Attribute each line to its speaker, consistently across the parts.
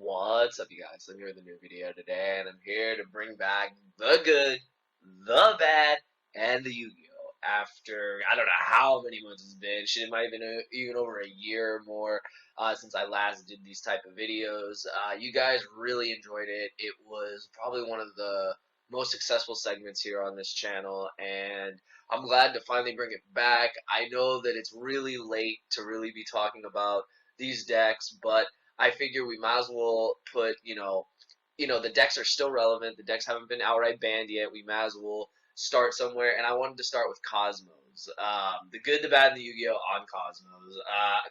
Speaker 1: What's up, you guys? I'm here with a new video today, and I'm here to bring back the good, the bad, and the Yu-Gi-Oh! After, I don't know how many months it's been. Shit, it might have been even over a year or more since I last did these type of videos. You guys really enjoyed it. It was probably one of the most successful segments here on this channel, and I'm glad to finally bring it back. I know that it's really late to really be talking about these decks, but I figure we might as well put, the decks are still relevant. The decks haven't been outright banned yet. We might as well start somewhere, and I wanted to start with Kozmos. The good, the bad, and the Yu-Gi-Oh! On Kozmos.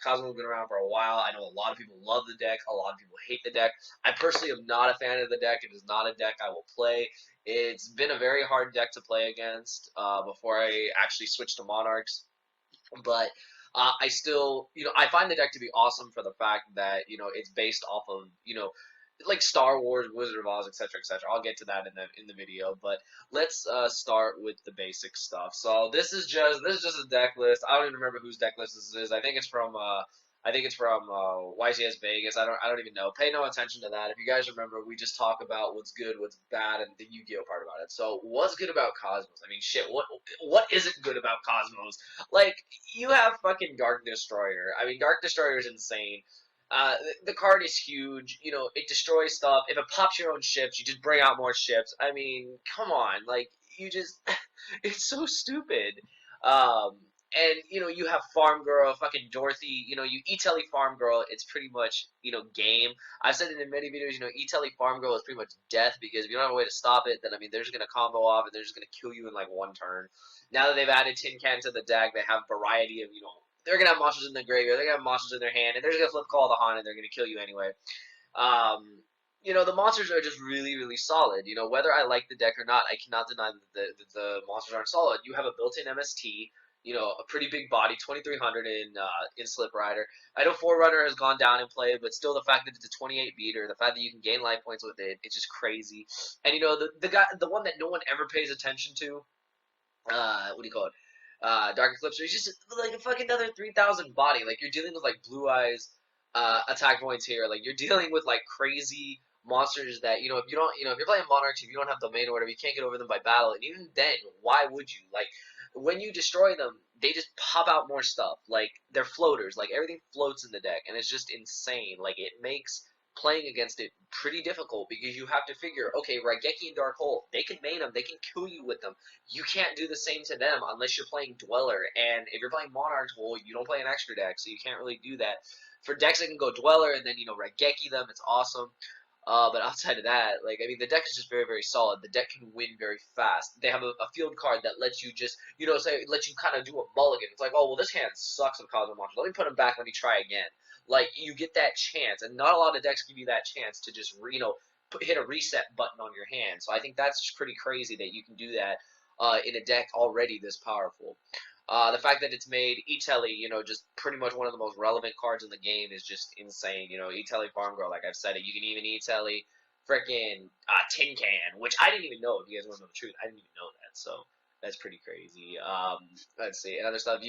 Speaker 1: Kozmos has been around for a while. I know a lot of people love the deck. A lot of people hate the deck. I personally am not a fan of the deck. It is not a deck I will play. It's been a very hard deck to play against before I actually switched to Monarchs. But I still, I find the deck to be awesome for the fact that, it's based off of, like Star Wars, Wizard of Oz, etc., etc. I'll get to that in the video, but let's start with the basic stuff. So this is just a deck list. I don't even remember whose deck list this is. I think it's from YCS Vegas. I don't even know. Pay no attention to that. If you guys remember, we just talk about what's good, what's bad, and the Yu-Gi-Oh part about it. So what's good about Kozmos? I mean, shit. What isn't good about Kozmos? Like, you have fucking Dark Destroyer. I mean, Dark Destroyer is insane. The card is huge. It destroys stuff. If it pops your own ships, you just bring out more ships. I mean, come on. Like, you just, it's so stupid. And, you have Farm Girl, fucking Dorothy, you E-Telly Farm Girl, it's pretty much, game. I've said it in many videos, E-Telly Farm Girl is pretty much death, because if you don't have a way to stop it, then, I mean, they're just going to combo off, and they're just going to kill you in, like, one turn. Now that they've added Tin Can to the deck, they have variety of, they're going to have monsters in the graveyard, they're going to have monsters in their hand, and they're just going to flip Call of the Han, and they're going to kill you anyway. The monsters are just really, really solid. Whether I like the deck or not, I cannot deny that the monsters aren't solid. You have a built-in MST, a pretty big body, 2300 in Slip Rider. I know Forerunner has gone down in play, but still the fact that it's a 28 beater, the fact that you can gain life points with it, it's just crazy. And the one that no one ever pays attention to, what do you call it? Dark Eclipse, he's just like a fucking another 3000 body. Like, you're dealing with like Blue Eyes attack points here. Like, you're dealing with like crazy monsters that, if you don't, if you're playing Monarchs, if you don't have domain or whatever, you can't get over them by battle. And even then, why would you? Like, when you destroy them, they just pop out more stuff. Like, they're floaters. Like, everything floats in the deck, and it's just insane. Like, it makes playing against it pretty difficult, because you have to figure, okay, Raigeki and Dark Hole, they can main them, they can kill you with them. You can't do the same to them unless you're playing Dweller, and if you're playing Monarchs, well, you don't play an extra deck, so you can't really do that. For decks that can go Dweller and then, Raigeki them, it's awesome. But outside of that, like, I mean, the deck is just very, very solid. The deck can win very fast. They have a field card that lets you just, say, let you kind of do a mulligan. It's like, oh, well, this hand sucks with Cosmo Monster. Let me put him back, let me try again. Like, you get that chance, and not a lot of decks give you that chance to just, hit a reset button on your hand. So I think that's pretty crazy that you can do that in a deck already this powerful. The fact that it's made E-Telly, just pretty much one of the most relevant cards in the game is just insane. E-Telly Farm Girl, like I've said it. You can even E-Telly frickin' Tin Can, which I didn't even know. If you guys want to know the truth, I didn't even know that. So that's pretty crazy. Let's see. And other stuff,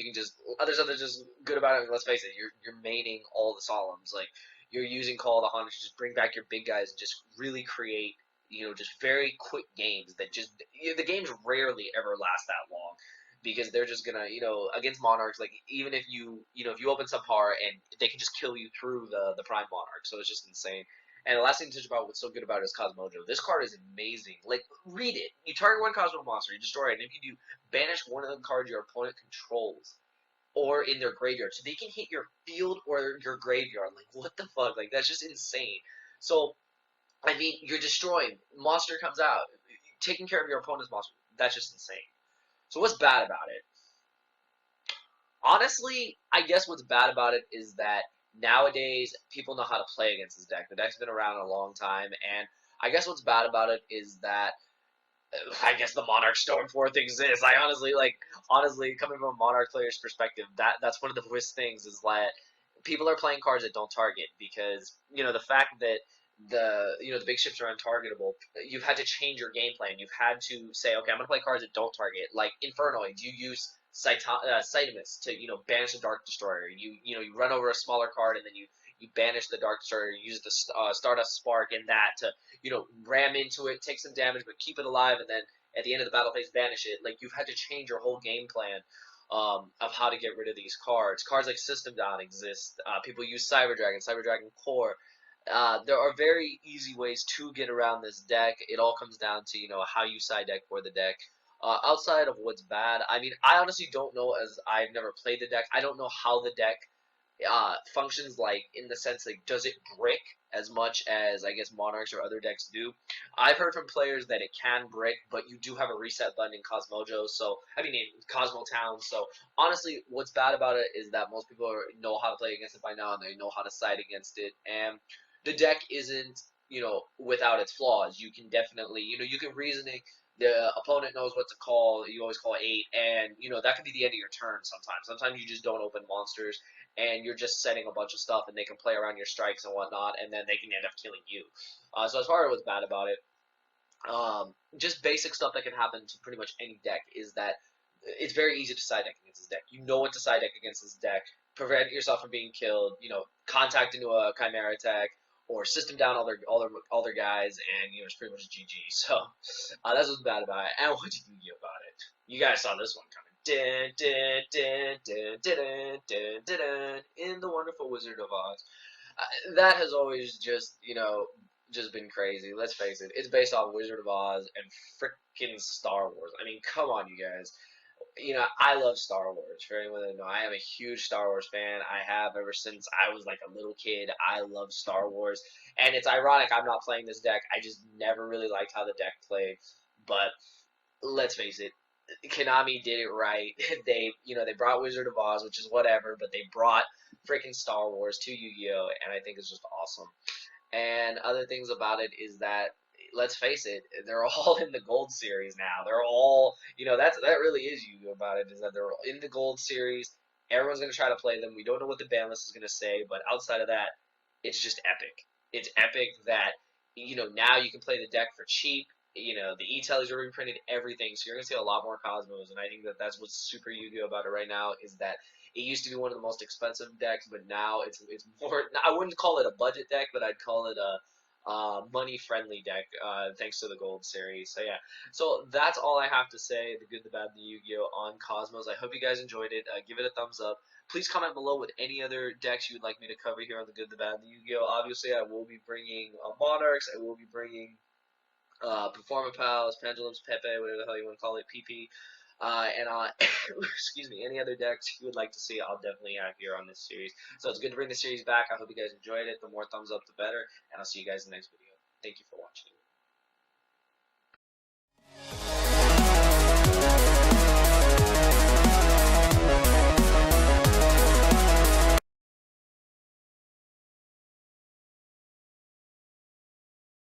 Speaker 1: other stuff that's just good about it, let's face it, you're maining all the Solemns. Like, you're using Call of the Han to just bring back your big guys and just really create, just very quick games that just, the games rarely ever last that long. Because they're just gonna, against Monarchs, like, even if you open subpar, and they can just kill you through the Prime Monarch, so it's just insane. And the last thing to touch about what's so good about it is Cosmojo. This card is amazing. Like, read it. You target one Cosmo monster, you destroy it, and if you do, banish one of the cards your opponent controls, or in their graveyard, so they can hit your field or your graveyard. Like, what the fuck? Like, that's just insane. So, I mean, you're destroying. Monster comes out, taking care of your opponent's monster. That's just insane. So what's bad about it? Honestly, I guess what's bad about it is that nowadays people know how to play against this deck. The deck's been around a long time, and I guess what's bad about it is that I guess the Monarch Stormforth exists. I honestly, coming from a Monarch player's perspective, that's one of the worst things, is that people are playing cards that don't target, because, the fact that the big ships are untargetable, you've had to change your game plan. You've had to say, okay, I'm going to play cards that don't target. Like Infernoids, you use Cytimus to, banish a Dark Destroyer. You run over a smaller card, and then you you banish the Dark Destroyer, you use the Stardust Spark in that to, ram into it, take some damage, but keep it alive, and then at the end of the battle phase, banish it. Like, you've had to change your whole game plan of how to get rid of these cards. Cards like System Down exist. People use Cyber Dragon Core. There are very easy ways to get around this deck. It all comes down to, how you side deck for the deck. Outside of what's bad, I mean, I honestly don't know, as I've never played the deck. I don't know how the deck functions, like, in the sense, like, does it brick as much as, I guess, Monarchs or other decks do? I've heard from players that it can brick, but you do have a reset button in Cosmojo, so, I mean, in Cosmo Town, so, honestly, what's bad about it is that most people know how to play against it by now, and they know how to side against it, and the deck isn't, without its flaws. You can definitely, you can reasoning. The opponent knows what to call. You always call 8, and that could be the end of your turn sometimes. Sometimes you just don't open monsters, and you're just setting a bunch of stuff, and they can play around your strikes and whatnot, and then they can end up killing you. So as far as what's bad about it, just basic stuff that can happen to pretty much any deck is that it's very easy to side deck against this deck. You know what to side deck against this deck. Prevent yourself from being killed. Contact into a Chimera attack, or system down all their guys, and it's pretty much GG. So that's what's bad about it. And what did you get about it? You guys saw this one coming. Dun, dun, dun, dun, dun, dun, dun, dun, in the Wonderful Wizard of Oz. That has always just just been crazy. Let's face it, it's based off Wizard of Oz and freaking Star Wars. I mean, come on, you guys. I love Star Wars. For anyone that know, I am a huge Star Wars fan. I have ever since I was like a little kid. I love Star Wars, and it's ironic I'm not playing this deck. I just never really liked how the deck played. But let's face it, Konami did it right. They brought Wizard of Oz, which is whatever, but they brought freaking Star Wars to Yu-Gi-Oh, and I think it's just awesome. And other things about it is that, let's face it, they're all in the Gold Series now. They're all, that really is Yu-Gi-Oh about it, is that they're in the Gold Series. Everyone's going to try to play them. We don't know what the ban list is going to say, but outside of that, it's just epic. It's epic that, now you can play the deck for cheap. The e-tellies are reprinted, everything, so you're going to see a lot more Cosmos, and I think that that's what's super Yu-Gi-Oh about it right now, is that it used to be one of the most expensive decks, but now it's more, I wouldn't call it a budget deck, but I'd call it a money-friendly deck, thanks to the Gold Series. So yeah, so that's all I have to say, the good, the bad, the Yu-Gi-Oh on Cosmos. I hope you guys enjoyed it. Give it a thumbs up. Please comment below with any other decks you would like me to cover here on the good, the bad, the Yu-Gi-Oh. Obviously, I will be bringing Monarchs. I will be bringing Performer Pals, Pendulums, Pepe, whatever the hell you want to call it, PP. And excuse me, any other decks you would like to see, I'll definitely have here on this series. So it's good to bring the series back. I hope you guys enjoyed it. The more thumbs up, the better. And I'll see you guys in the next video. Thank you for watching.